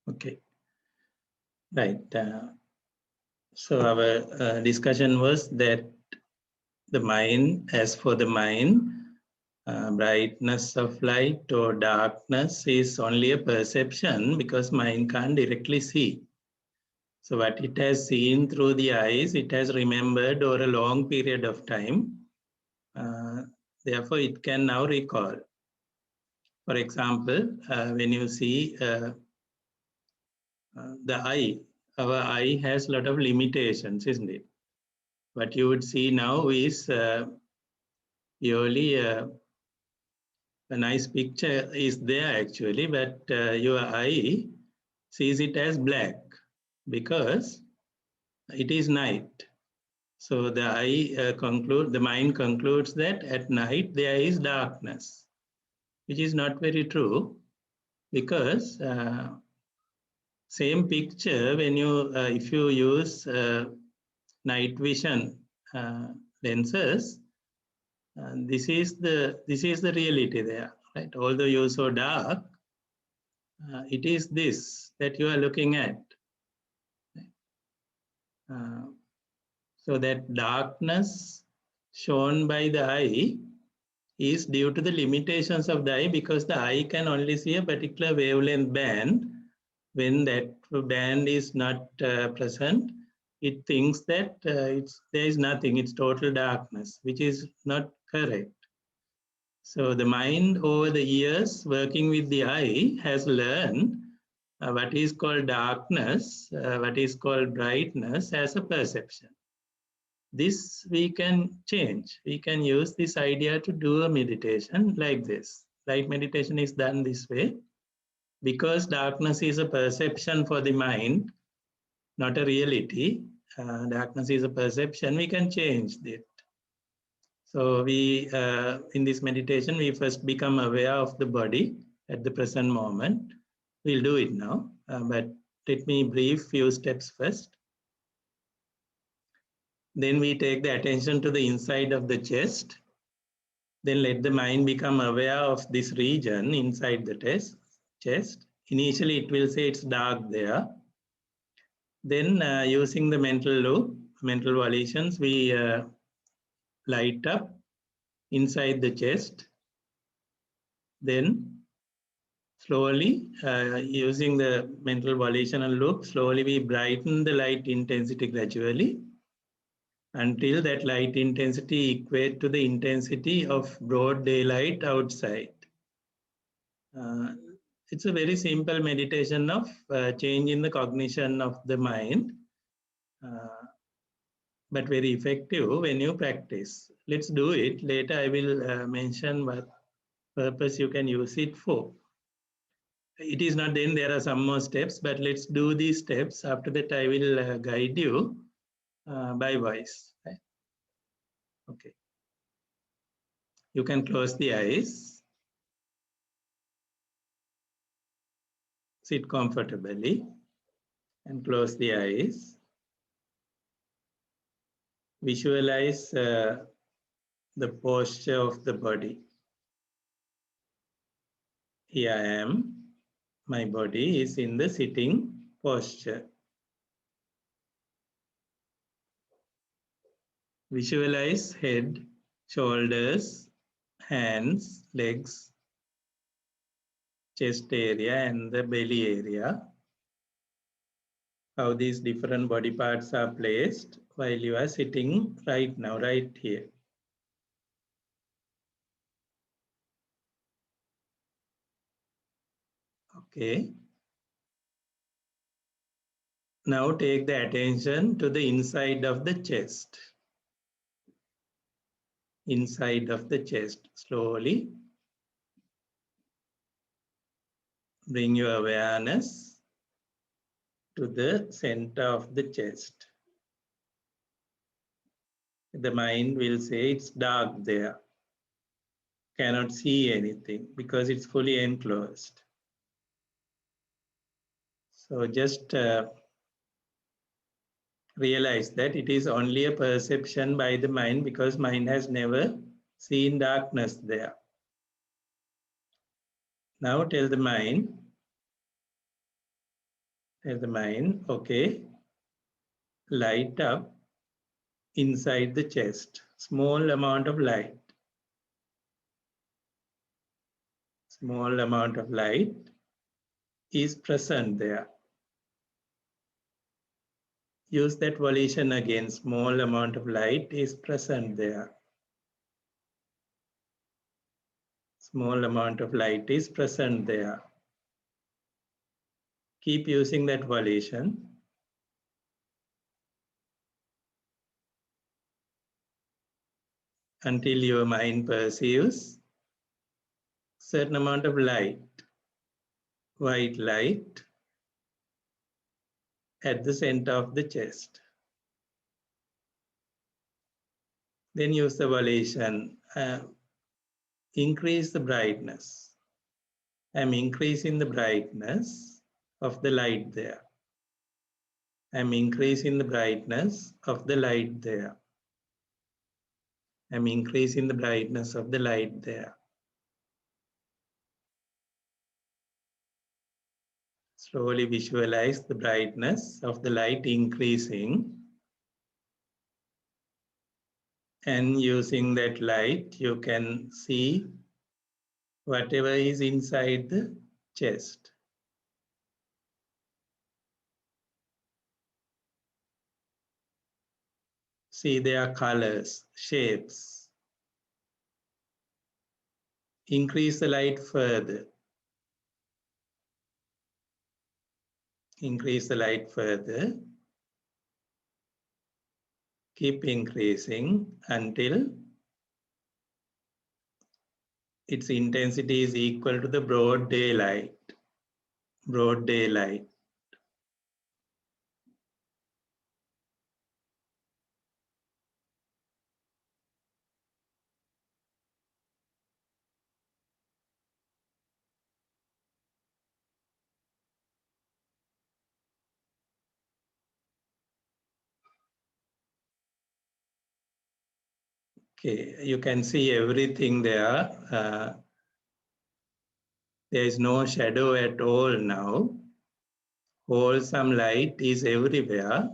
Okay, right. So our discussion was that the mind, as for the mind, brightness of light or darkness is only a perception because mind can't directly see. So what it has seen through the eyes, it has remembered over a long period of time. Therefore, it can now recall. For example, when you see the eye, our eye has a lot of limitations, isn't it? What you would see now is purely a nice picture is there actually, but your eye sees it as black because it is night. So the the mind concludes that at night there is darkness, which is not very true because same picture when you if you use night vision lenses, this is the reality there, right? Although you saw dark, it is this that you are looking at. Uh, so that darkness shown by the eye is due to the limitations of the eye because the eye can only see a particular wavelength band. When that band is not present, it thinks that there is nothing, it's total darkness, which is not correct. So the mind over the years working with the eye has learned what is called darkness, what is called brightness as a perception. This we can change. We can use this idea to do a meditation like this. Light meditation is done this way. Because darkness is a perception for the mind, not a reality, darkness is a perception, we can change it. So we, in this meditation, we first become aware of the body at the present moment. We'll do it now, but let me brief few steps first. Then we take the attention to the inside of the chest. Then let the mind become aware of this region inside the chest. Initially, it will say it's dark there. Then using the mental loop, mental volitions, we light up inside the chest. Then slowly, using the mental volitional loop, slowly we brighten the light intensity gradually until that light intensity equate to the intensity of broad daylight outside. It's a very simple meditation of change in the cognition of the mind. But very effective when you practice. Let's do it. Later I will mention what purpose you can use it for. It is not then there are some more steps, but let's do these steps. After that I will guide you by voice. Right? Okay. You can close the eyes. Sit comfortably and close the eyes. Visualize the posture of the body. Here I am. My body is in the sitting posture. Visualize head, shoulders, hands, legs, chest area and the belly area. How these different body parts are placed while you are sitting right now, right here. Okay. Now take the attention to the inside of the chest. Inside of the chest, slowly. Bring your awareness to the center of the chest. The mind will say it's dark there. Cannot see anything because it's fully enclosed. So just realize that it is only a perception by the mind because mind has never seen darkness there. Now tell the mind, There's the mind. Okay. Light up inside the chest. Small amount of light. Small amount of light is present there. Use that volition again. Small amount of light is present there. Small amount of light is present there. Keep using that volition. Until your mind perceives certain amount of light, white light at the center of the chest. Then use the volition, increase the brightness. I'm increasing the brightness of the light there. I'm increasing the brightness of the light there. I'm increasing the brightness of the light there. Slowly visualize the brightness of the light increasing. And using that light, you can see whatever is inside the chest. See their colors, shapes. Increase the light further. Increase the light further. Keep increasing until its intensity is equal to the broad daylight. Broad daylight. Okay, you can see everything there. There is no shadow at all now. Wholesome light is everywhere.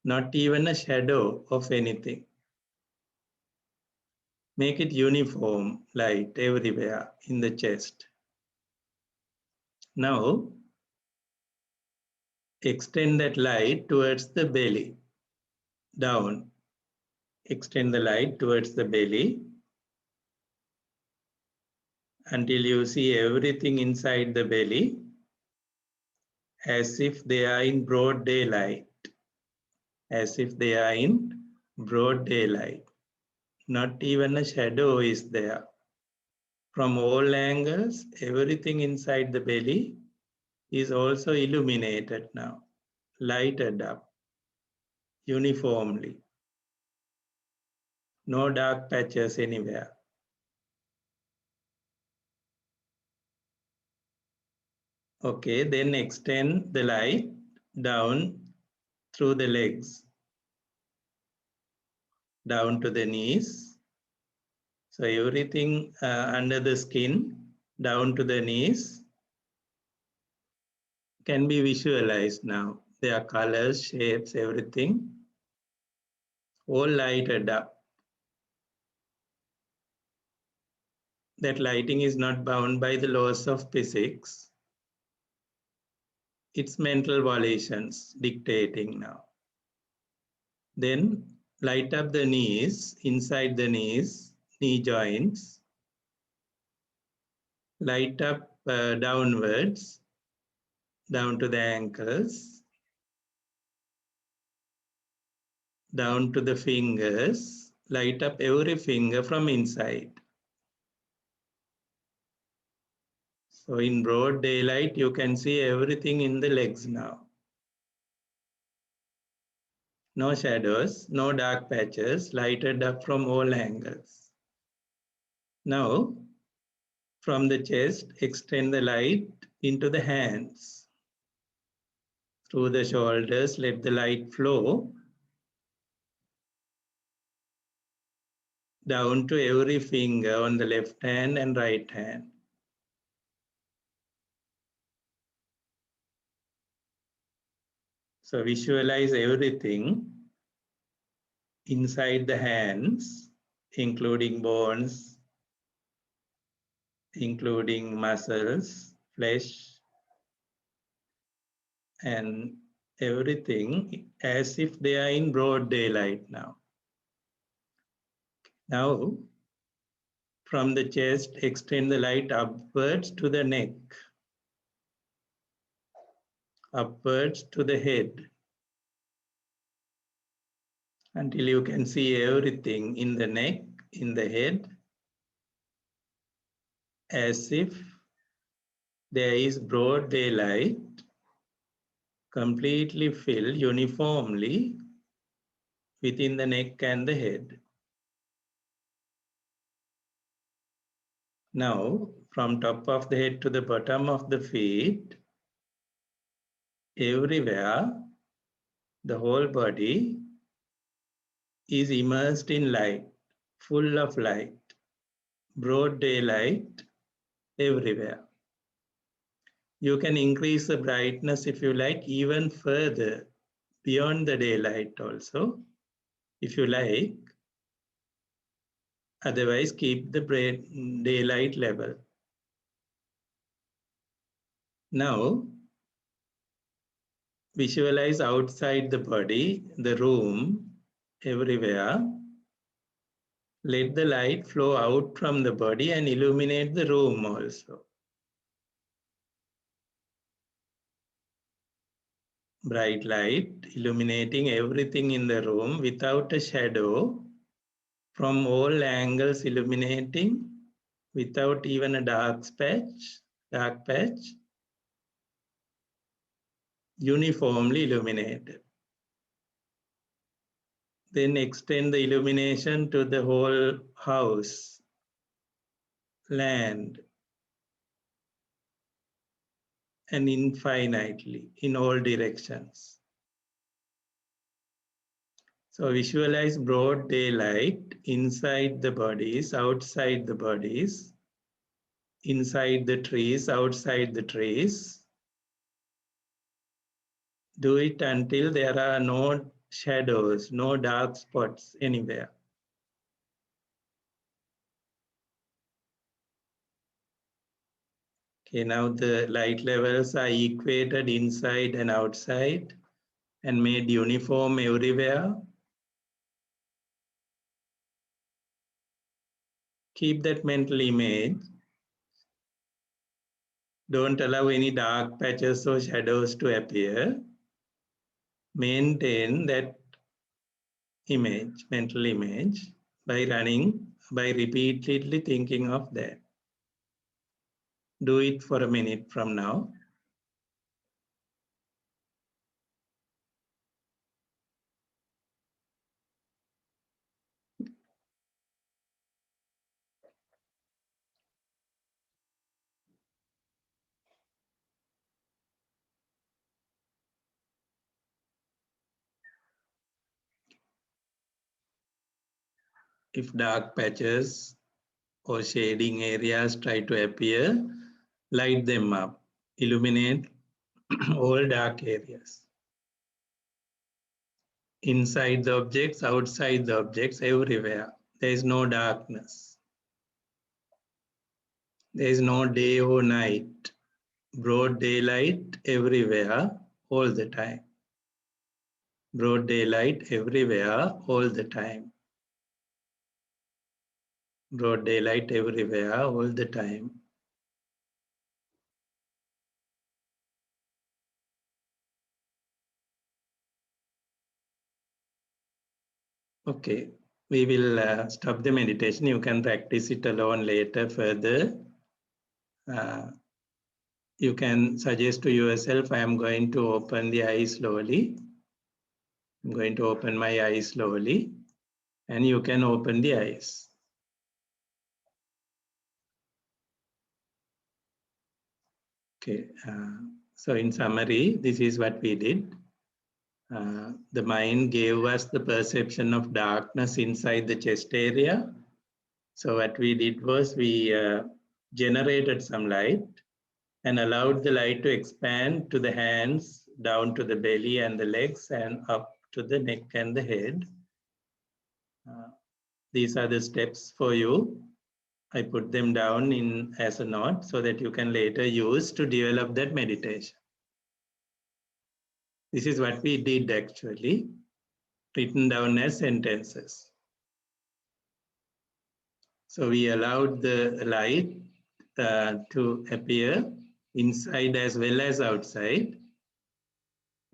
Not even a shadow of anything. Make it uniform light everywhere in the chest. Now, extend that light towards the belly, down. Extend the light towards the belly until you see everything inside the belly as if they are in broad daylight. As if they are in broad daylight. Not even a shadow is there. From all angles, everything inside the belly is also illuminated now, lighted up uniformly. No dark patches anywhere. Okay, then extend the light down through the legs, down to the knees. So everything under the skin, down to the knees, can be visualized now. Their colors, shapes, everything, all lighted up. That lighting is not bound by the laws of physics. It's mental volitions dictating now. Then light up the knees, inside the knees, knee joints. Light up downwards, down to the ankles, down to the fingers. Light up every finger from inside. So in broad daylight, you can see everything in the legs now. No shadows, no dark patches, lighted up from all angles. Now, from the chest, extend the light into the hands. Through the shoulders, let the light flow down to every finger on the left hand and right hand. So visualize everything inside the hands, including bones, including muscles, flesh, and everything as if they are in broad daylight now. Now, from the chest, extend the light upwards to the neck, upwards to the head, until you can see everything in the neck, in the head, as if there is broad daylight completely filled uniformly within the neck and the head. Now, from top of the head to the bottom of the feet, everywhere, the whole body is immersed in light, full of light, broad daylight everywhere. You can increase the brightness if you like even further beyond the daylight also, if you like. Otherwise, keep the daylight level. Now, visualize outside the body, the room, everywhere. Let the light flow out from the body and illuminate the room also. Bright light illuminating everything in the room without a shadow, from all angles illuminating, without even a dark patch, uniformly illuminated. Then extend the illumination to the whole house, land, and infinitely in all directions. So visualize broad daylight inside the bodies, outside the bodies, inside the trees, outside the trees. Do it until there are no shadows, no dark spots anywhere. Okay, now the light levels are equated inside and outside and made uniform everywhere. Keep that mental image. Don't allow any dark patches or shadows to appear. Maintain that image, mental image, by repeatedly thinking of that. Do it for a minute from now. If dark patches or shading areas try to appear, light them up, illuminate all dark areas. Inside the objects, outside the objects, everywhere. There is no darkness. There is no day or night. Broad daylight everywhere, all the time. Broad daylight everywhere, all the time. Broad daylight everywhere, all the time. Okay, we will stop the meditation. You can practice it alone later further. You can suggest to yourself, I am going to open the eyes slowly. I'm going to open my eyes slowly, and you can open the eyes. Okay, so in summary, this is what we did. The mind gave us the perception of darkness inside the chest area. So what we did was we generated some light and allowed the light to expand to the hands, down to the belly and the legs and up to the neck and the head. These are the steps for you. I put them down in as a note so that you can later use to develop that meditation. This is what we did actually, written down as sentences. So we allowed the light to appear inside as well as outside.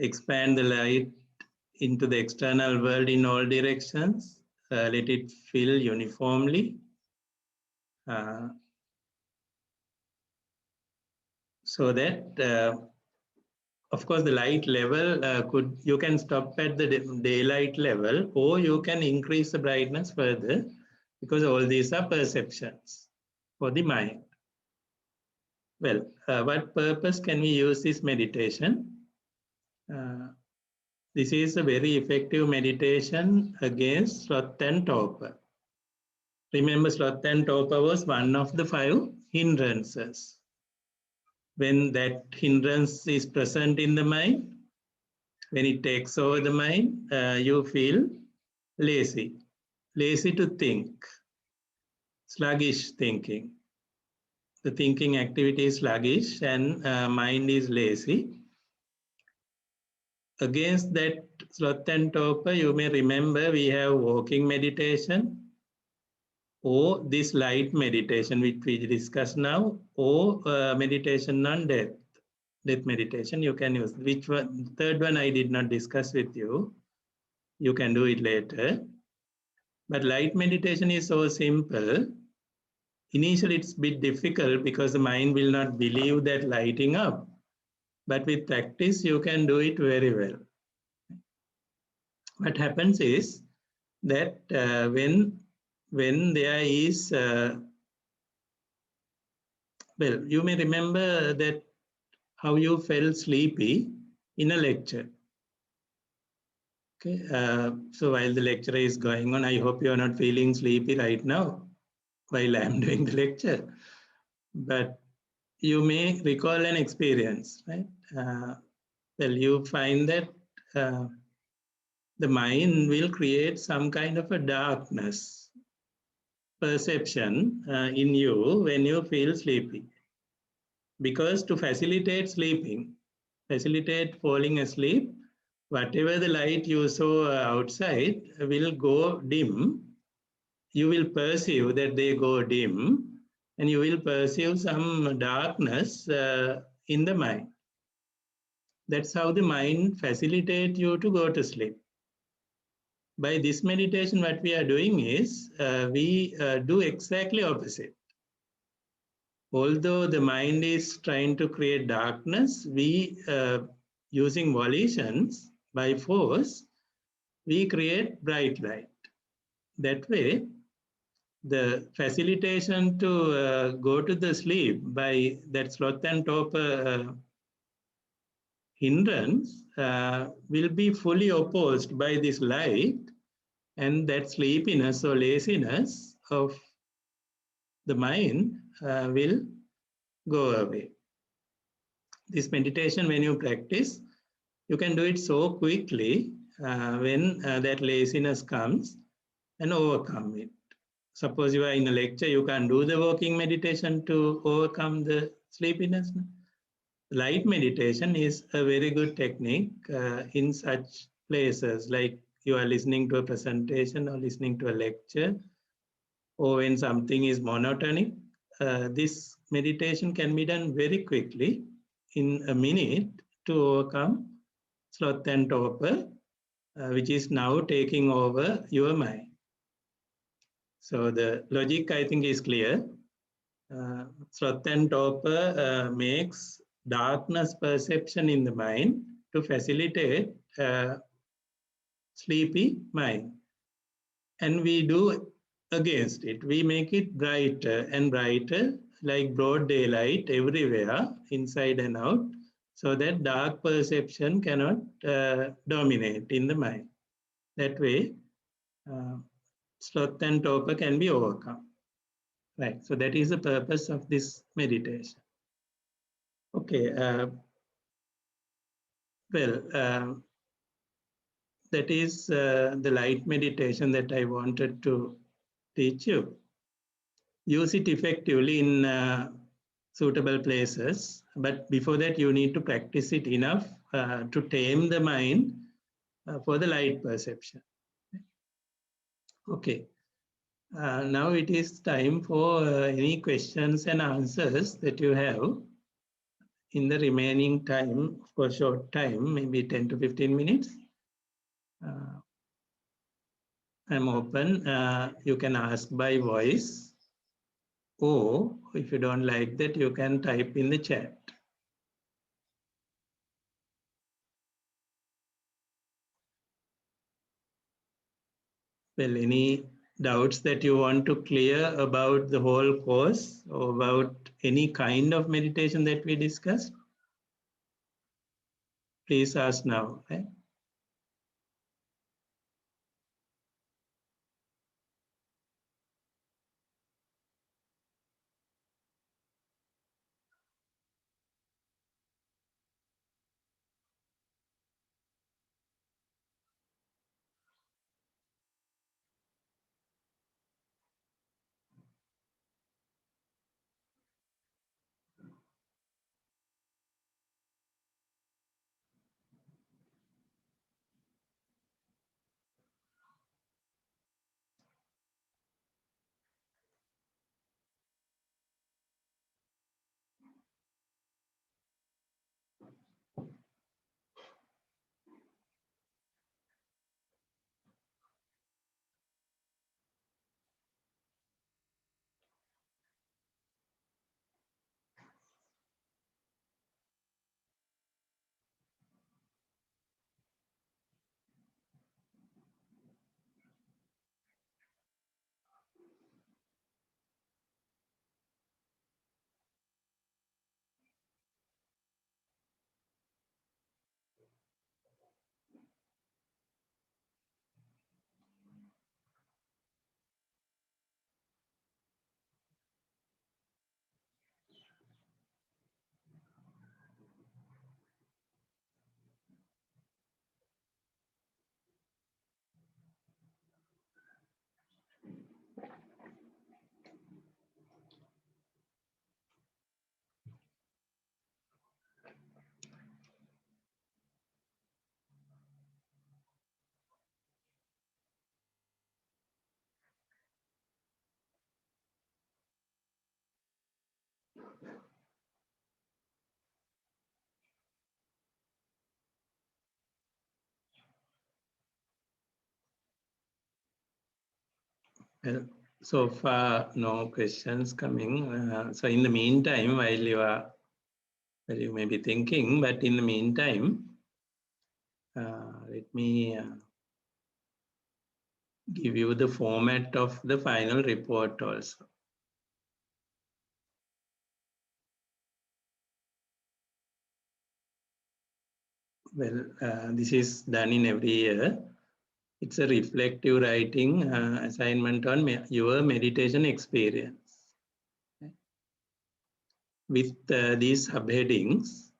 Expand the light into the external world in all directions. Let it fill uniformly. So that, of course, the light level you can stop at the daylight level, or you can increase the brightness further, because all these are perceptions for the mind. Well, what purpose can we use this meditation? This is a very effective meditation against sloth and torpor. Remember, sloth and torpor was one of the 5 hindrances. When that hindrance is present in the mind, when it takes over the mind, you feel lazy to think, sluggish thinking. The thinking activity is sluggish and mind is lazy. Against that sloth and torpor, you may remember we have walking meditation, or this light meditation which we discuss now, or meditation on death meditation. You can use which one. Third one I did not discuss with you. You can do it later. But light meditation is so simple. Initially it's a bit difficult because the mind will not believe that lighting up. But with practice you can do it very well. What happens is that when there is well, you may remember that how you felt sleepy in a lecture. Okay, so while the lecture is going on, I hope you are not feeling sleepy right now while I am doing the lecture. But you may recall an experience, right? Well, you find that the mind will create some kind of a darkness perception in you when you feel sleepy. Because to facilitate sleeping, facilitate falling asleep, whatever the light you saw outside will go dim. You will perceive that they go dim, and you will perceive some darkness in the mind. That's how the mind facilitates you to go to sleep. By this meditation, what we are doing is we do exactly opposite. Although the mind is trying to create darkness, we, using volitions by force, we create bright light. That way, the facilitation to go to the sleep by that sloth and torpor hindrance will be fully opposed by this light, and that sleepiness or laziness of the mind will go away. This meditation, when you practice, you can do it so quickly when that laziness comes and overcome it. Suppose you are in a lecture, you can do the walking meditation to overcome the sleepiness. Light meditation is a very good technique in such places, like you are listening to a presentation or listening to a lecture, or when something is monotonic. This meditation can be done very quickly in a minute to overcome sloth and torpor, which is now taking over your mind. So the logic, I think, is clear. Sloth and torpor makes darkness perception in the mind to facilitate sleepy mind. And we do against it. We make it brighter and brighter, like broad daylight everywhere, inside and out, so that dark perception cannot dominate in the mind. That way, sloth and torpor can be overcome. Right, so that is the purpose of this meditation. Okay, Well, that is the light meditation that I wanted to teach you. Use it effectively in suitable places, but before that you need to practice it enough to tame the mind for the light perception. Okay, now it is time for any questions and answers that you have in the remaining time, for short time, maybe 10 to 15 minutes. I'm open. You can ask by voice, or if you don't like that, you can type in the chat. Well, any doubts that you want to clear about the whole course or about any kind of meditation that we discussed? Please ask now. Okay? Well, so far, no questions coming. So in the meantime, while you may be thinking, but in the meantime, let me give you the format of the final report also. Well, this is done in every year. It's a reflective writing assignment on your meditation experience. Okay. With these subheadings,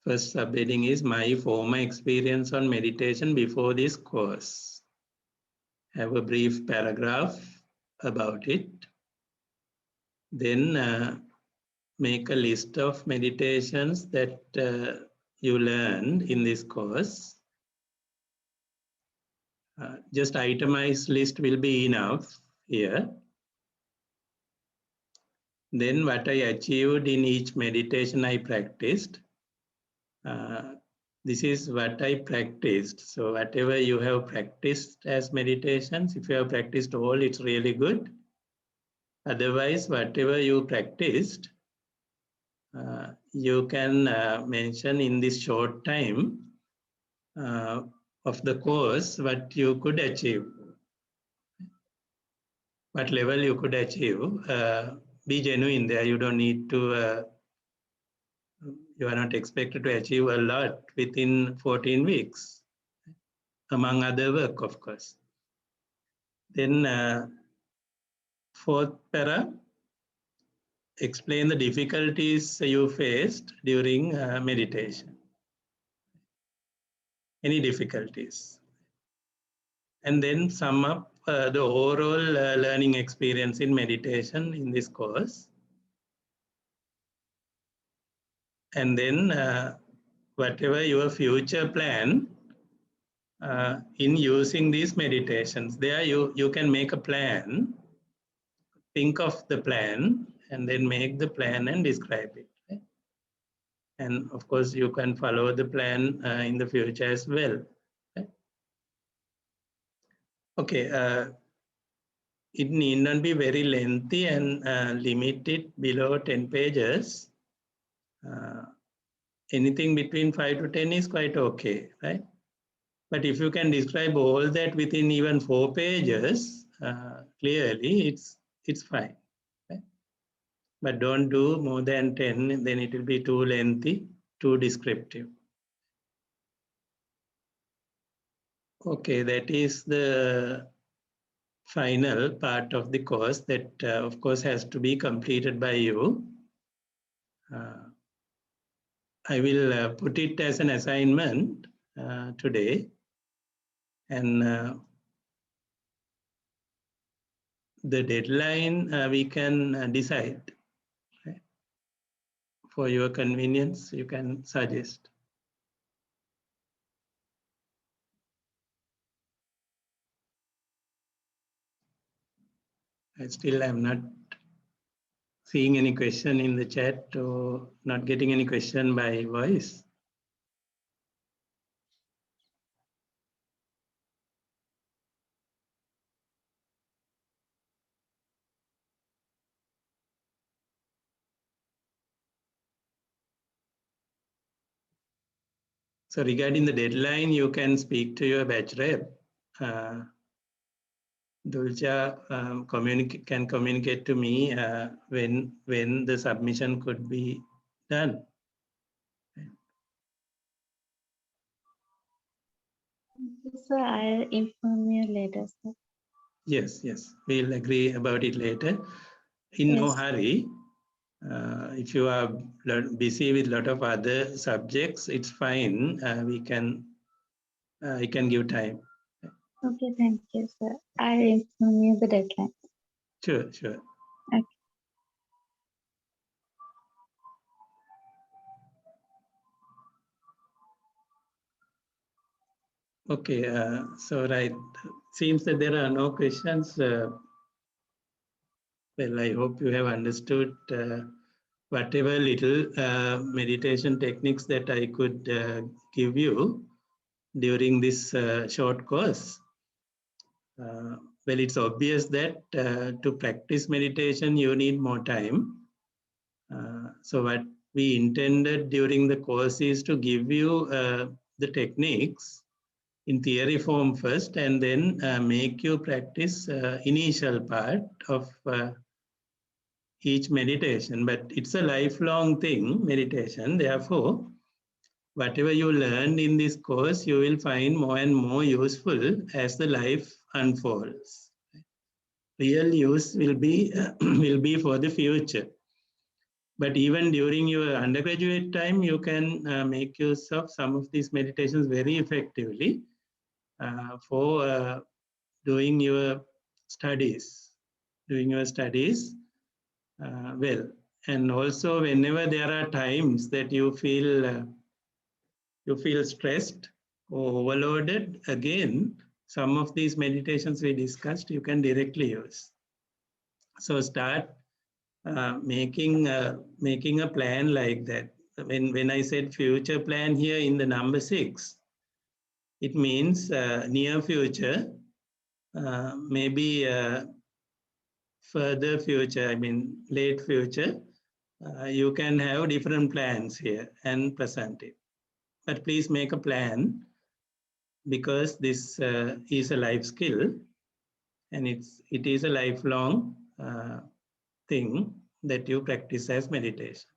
first subheading is my former experience on meditation before this course. Have a brief paragraph about it. Then make a list of meditations that you learned in this course. Just itemized list will be enough here. Then what I achieved in each meditation I practiced. This is what I practiced. So whatever you have practiced as meditations, if you have practiced all, it's really good. Otherwise, whatever you practiced, you can mention in this short time of the course what you could achieve, what level you could achieve. Be genuine there. You don't need to, you are not expected to achieve a lot within 14 weeks, among other work, of course. Then fourth para, explain the difficulties you faced during meditation. Any difficulties? And then sum up the overall learning experience in meditation in this course. And then whatever your future plan in using these meditations, there you can make a plan, think of the plan, and then make the plan and describe it. Right? And of course, you can follow the plan in the future as well. Right? Okay, it need not be very lengthy and limited below 10 pages. Anything between 5 to 10 is quite okay, right? But if you can describe all that within even 4 pages, clearly it's fine. Right? But don't do more than 10, then it will be too lengthy, too descriptive. Okay, that is the final part of the course that, of course, has to be completed by you. I will put it as an assignment today, and the deadline we can decide. Right? For your convenience, you can suggest. I still am not seeing any question in the chat or not getting any question by voice. So regarding the deadline, you can speak to your batch rep. Dulce can communicate to me when the submission could be done. Sir, I'll inform you later, sir. Yes, we'll agree about it later. In no hurry. If you are busy with a lot of other subjects, it's fine. I can give time. Okay, thank you, sir. I'll inform you the deadline. Sure. Okay. Okay, so right, seems that there are no questions. Well, I hope you have understood whatever little meditation techniques that I could give you during this short course. Well, it's obvious that to practice meditation, you need more time. So what we intended during the course is to give you the techniques in theory form first, and then make you practice initial part of each meditation. But it's a lifelong thing, meditation. Therefore, whatever you learned in this course, you will find more and more useful as the life unfolds. Real use will be will be for the future. But even during your undergraduate time, you can make use of some of these meditations very effectively for doing your studies. Well. And also, whenever there are times that you feel stressed or overloaded, again, some of these meditations we discussed, you can directly use. So start making a plan like that. When I said future plan here in the number 6, it means near future, maybe further future, I mean late future. You can have different plans here and present it. But please make a plan, because this is a life skill, and it is a lifelong thing that you practice as meditation.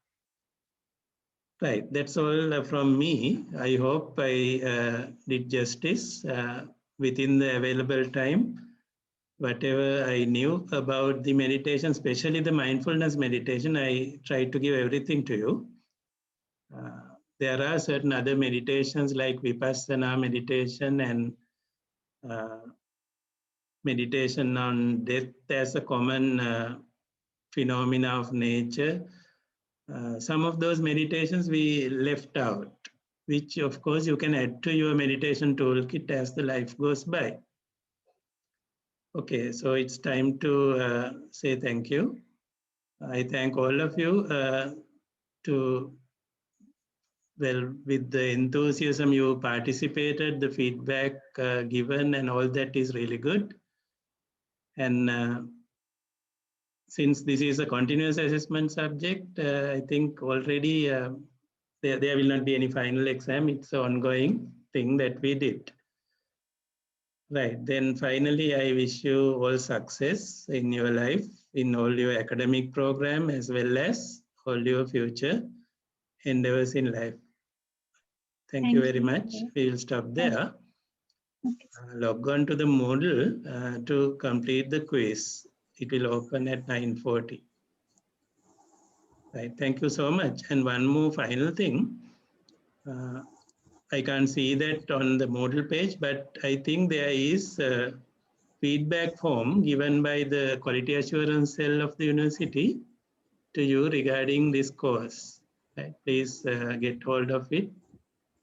Right, that's all from me. I hope I did justice within the available time. whatever I knew about the meditation, especially the mindfulness meditation, I tried to give everything to you. There are certain other meditations like Vipassana meditation and meditation on death as a common phenomena of nature. Some of those meditations we left out, which of course you can add to your meditation toolkit as the life goes by. Okay, so it's time to say thank you. I thank all of you with the enthusiasm you participated, the feedback given and all that is really good. And since this is a continuous assessment subject, I think already there will not be any final exam. It's an ongoing thing that we did. Right, then finally, I wish you all success in your life, in all your academic program, as well as all your future endeavors in life. Thank you very much. We will stop there. Log on to the Moodle to complete the quiz. It will open at 9:40. Right, thank you so much. And one more final thing. I can't see that on the Moodle page, but I think there is a feedback form given by the quality assurance cell of the university to you regarding this course. Right? Please get hold of it.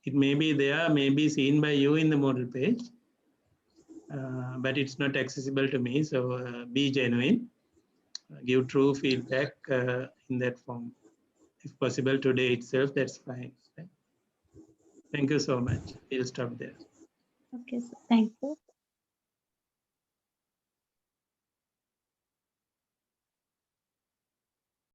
It may be there, may be seen by you in the Moodle page, but it's not accessible to me. So be genuine, give true feedback in that form. If possible today itself, that's fine. Right? Thank you so much. We'll stop there. Okay, so thank you.